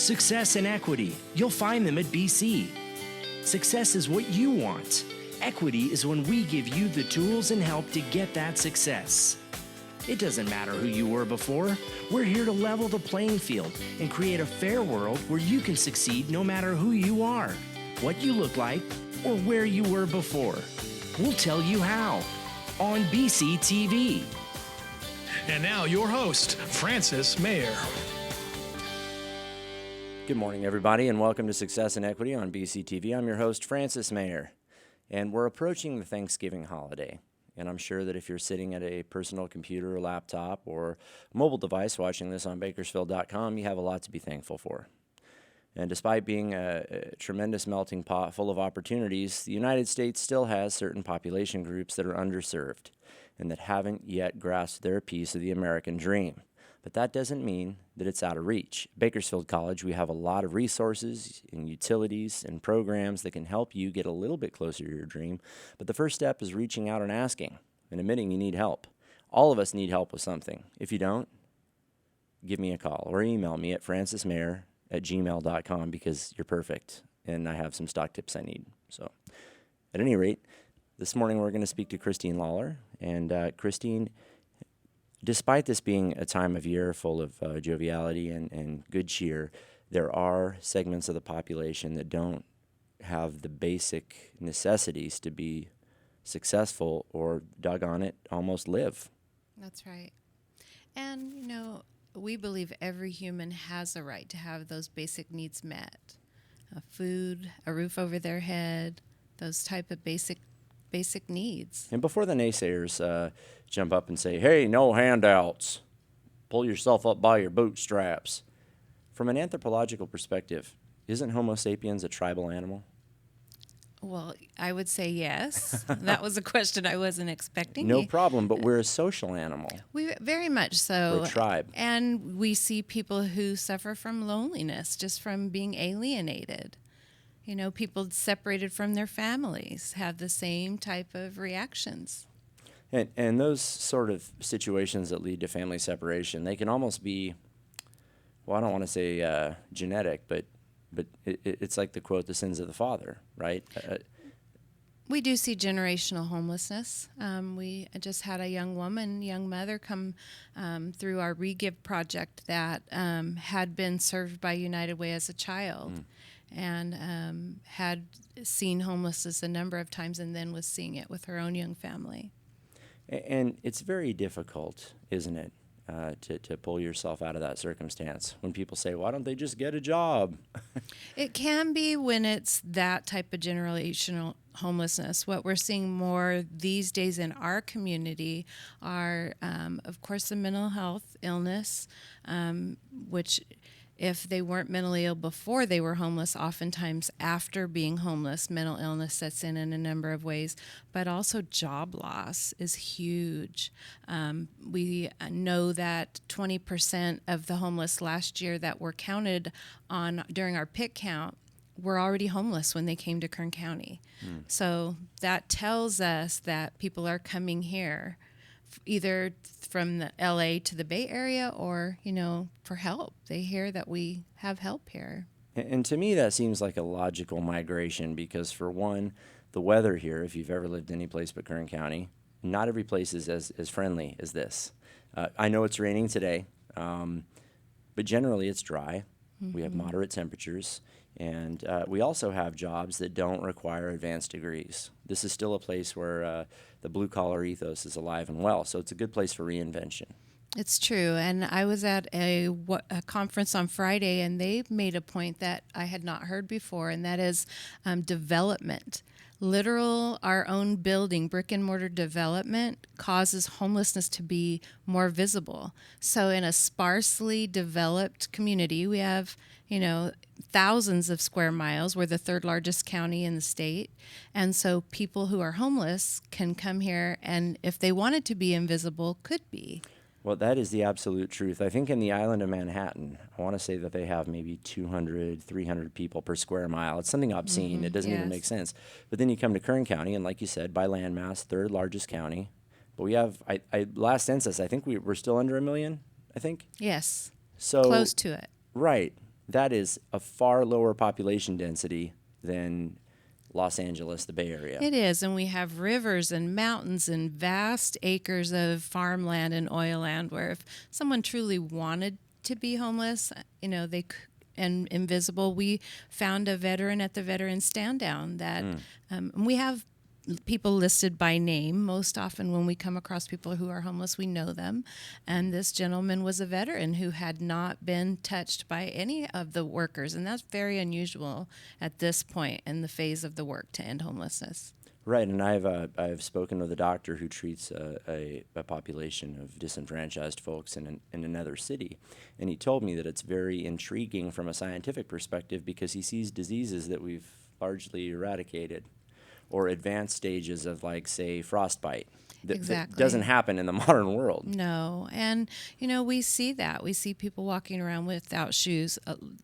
Success and equity. You'll find them at BC. Success is what you want. Equity is when we give you the tools and help to get that success. It doesn't matter who you were before. We're here to level the playing field and create a fair world where you can succeed no matter who you are, what you look like, or where you were before. We'll tell you how on BC TV. And now your host, Francis Mayer. Good morning, everybody, and welcome to Success and Equity on BC TV. I'm your host, Francis Mayer, and we're approaching the Thanksgiving holiday. And I'm sure that if you're sitting at a personal computer or laptop or mobile device watching this on Bakersfield.com, you have a lot to be thankful for. And despite being a tremendous melting pot full of opportunities, the United States still has certain population groups that are underserved and that haven't yet grasped their piece of the American dream. But that doesn't mean that it's out of reach. At Bakersfield College, we have a lot of resources and utilities and programs that can help you get a little bit closer to your dream. But the first step is reaching out and asking and admitting you need help. All of us need help with something. If you don't, give me a call or email me at francismayer@gmail.com because you're perfect and I have some stock tips I need. So at any rate, this morning we're going to speak to Christine Lawler. And Christine, despite this being a time of year full of joviality and good cheer, there are segments of the population that don't have the basic necessities to be successful or, doggone it, almost live. That's right. And, you know, we believe every human has a right to have those basic needs met. Food, a roof over their head, those type of basic needs. And before the naysayers jump up and say, hey, no handouts, pull yourself up by your bootstraps. From an anthropological perspective, isn't Homo sapiens a tribal animal? Well, I would say yes. That was a question I wasn't expecting. No problem, but we're a social animal. We very much so. We're a tribe. And we see people who suffer from loneliness just from being alienated. You know, people separated from their families have the same type of reactions. And those sort of situations that lead to family separation, they can almost be, well, I don't want to say genetic, but it's like the quote, the sins of the father, right? We do see generational homelessness. We just had a young mother come through our Regive project that had been served by United Way as a child. And had seen homelessness a number of times and then was seeing it with her own young family. And it's very difficult, isn't it, to pull yourself out of that circumstance when people say, why don't they just get a job? It can be when it's that type of generational homelessness. What we're seeing more these days in our community are, of course, the mental health illness, which if they weren't mentally ill before they were homeless, oftentimes after being homeless, mental illness sets in a number of ways. But also job loss is huge. We know that 20% of the homeless last year that were counted on during our PIC count were already homeless when they came to Kern County. So that tells us that people are coming here either from the LA to the Bay Area or, you know, for help. They hear that we have help here. And to me, that seems like a logical migration because, for one, the weather here, if you've ever lived any place but Kern County, not every place is as friendly as this. I know it's raining today, but generally it's dry. Mm-hmm. We have moderate temperatures. And we also have jobs that don't require advanced degrees. This is still a place where the blue-collar ethos is alive and well, so it's a good place for reinvention. It's true, and I was at a conference on Friday, and they made a point that I had not heard before, and that is development. Our own building, brick-and-mortar development, causes homelessness to be more visible. So in a sparsely developed community, we have, thousands of square miles. We're the third largest county in the state. And so people who are homeless can come here and if they wanted to be invisible, could be. Well, that is the absolute truth. I think in the island of Manhattan, I want to say that they have maybe 200, 300 people per square mile. It's something obscene. Mm-hmm. It doesn't even make sense. But then you come to Kern County, and like you said, by landmass, third largest county. But we have, last census, I think we're still under 1 million, I think? Yes. So close to it. Right. that is a far lower population density than Los Angeles, the Bay Area. It is, and we have rivers and mountains and vast acres of farmland and oil land where if someone truly wanted to be homeless, they and invisible, we found a veteran at the Veteran Stand Down that we have people listed by name. Most often when we come across people who are homeless, we know them. And this gentleman was a veteran who had not been touched by any of the workers. And that's very unusual at this point in the phase of the work to end homelessness. Right, and I've spoken with a doctor who treats a population of disenfranchised folks in another city, and he told me that it's very intriguing from a scientific perspective because he sees diseases that we've largely eradicated, or advanced stages of, like, say, frostbite. That doesn't happen in the modern world. No. And, we see that. We see people walking around without shoes.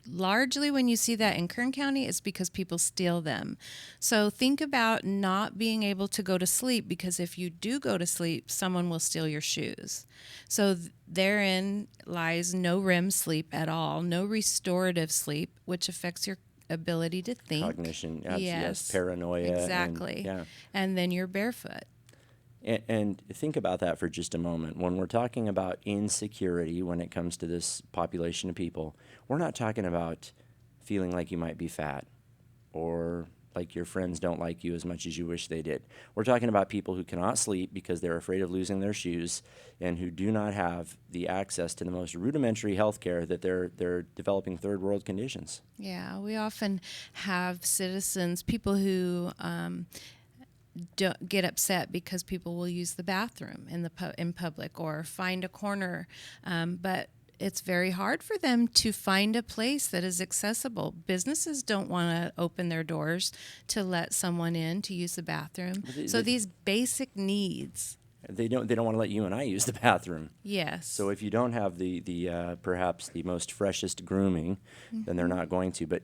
Largely when you see that in Kern County, it's because people steal them. So think about not being able to go to sleep, because if you do go to sleep, someone will steal your shoes. So therein lies no REM sleep at all, no restorative sleep, which affects your ability to think. Cognition, yes, paranoia. Exactly. And then you're barefoot. And think about that for just a moment. When we're talking about insecurity when it comes to this population of people, we're not talking about feeling like you might be fat or like your friends don't like you as much as you wish they did. We're talking about people who cannot sleep because they're afraid of losing their shoes and who do not have the access to the most rudimentary health care, that they're developing third world conditions. Yeah, we often have citizens, people who don't get upset because people will use the bathroom in public or find a corner, but it's very hard for them to find a place that is accessible. Businesses don't want to open their doors to let someone in to use the bathroom. So these basic needs. They don't want to let you and I use the bathroom. Yes. So if you don't have the perhaps the most freshest grooming, then they're not going to. But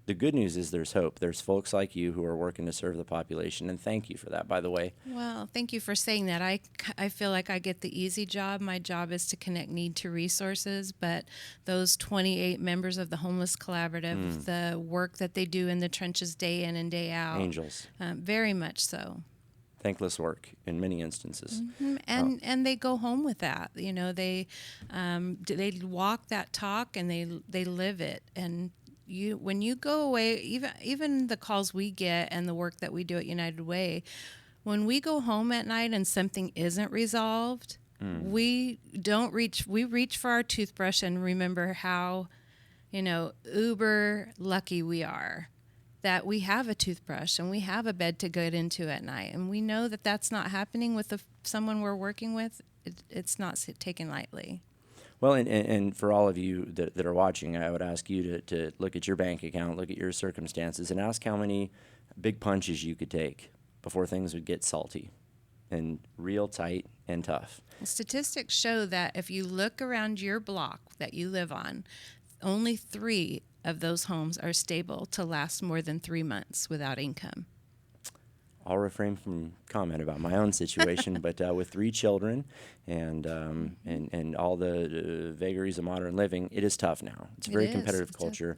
the good news is there's hope. There's folks like you who are working to serve the population, and thank you for that, by the way. Well, thank you for saying that. I feel like I get the easy job. My job is to connect need to resources, but those 28 members of the Homeless Collaborative, the work that they do in the trenches day in and day out. Angels. Very much so. Thankless work in many instances. And they go home with that. They walk that talk and they live it. And when you go away, even the calls we get and the work that we do at United Way, when we go home at night and something isn't resolved, we reach for our toothbrush and remember how uber lucky we are that we have a toothbrush and we have a bed to get into at night. And we know that that's not happening with someone we're working with. It's not taken lightly. Well, and for all of you that are watching, I would ask you to look at your bank account, look at your circumstances, and ask how many big punches you could take before things would get salty and real tight and tough. Statistics show that if you look around your block that you live on, only 3 of those homes are stable to last more than 3 months without income. I'll refrain from comment about my own situation, but with 3 children and all the vagaries of modern living, it is tough now. It's a very competitive culture.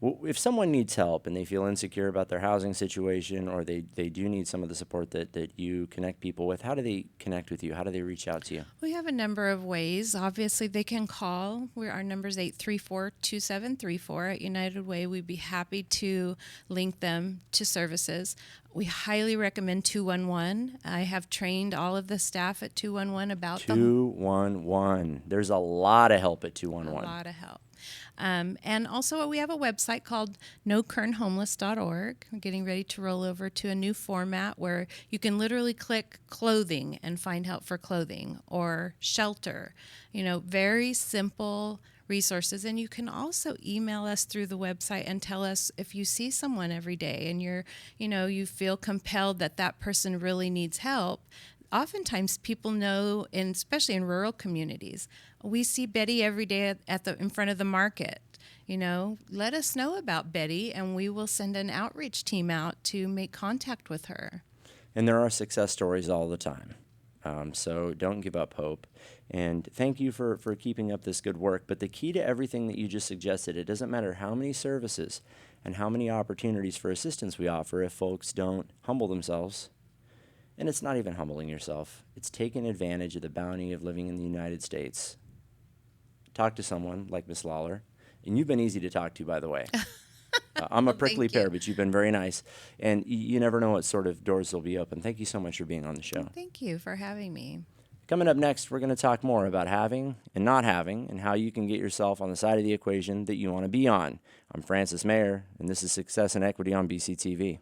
If someone needs help and they feel insecure about their housing situation, or they do need some of the support that you connect people with, how do they connect with you? How do they reach out to you? We have a number of ways. Obviously, they can call. Our number is 834-2734 at United Way. We'd be happy to link them to services. We highly recommend 211. I have trained all of the staff at 211 about 211. There's a lot of help at 211. A lot of help. And also we have a website called nokernhomeless.org. We're getting ready to roll over to a new format where you can literally click clothing and find help for clothing, or shelter. Very simple resources. And you can also email us through the website and tell us if you see someone every day and you feel compelled that person really needs help. Oftentimes people know, especially in rural communities, we see Betty every day in front of the market. Let us know about Betty and we will send an outreach team out to make contact with her. And there are success stories all the time. So don't give up hope. And thank you for keeping up this good work. But the key to everything that you just suggested, it doesn't matter how many services and how many opportunities for assistance we offer if folks don't humble themselves. And it's not even humbling yourself. It's taking advantage of the bounty of living in the United States. Talk to someone like Miss Lawler. And you've been easy to talk to, by the way. I'm a prickly pear, but you've been very nice. And you never know what sort of doors will be open. Thank you so much for being on the show. Thank you for having me. Coming up next, we're going to talk more about having and not having and how you can get yourself on the side of the equation that you want to be on. I'm Francis Mayer, and this is Success and Equity on BCTV.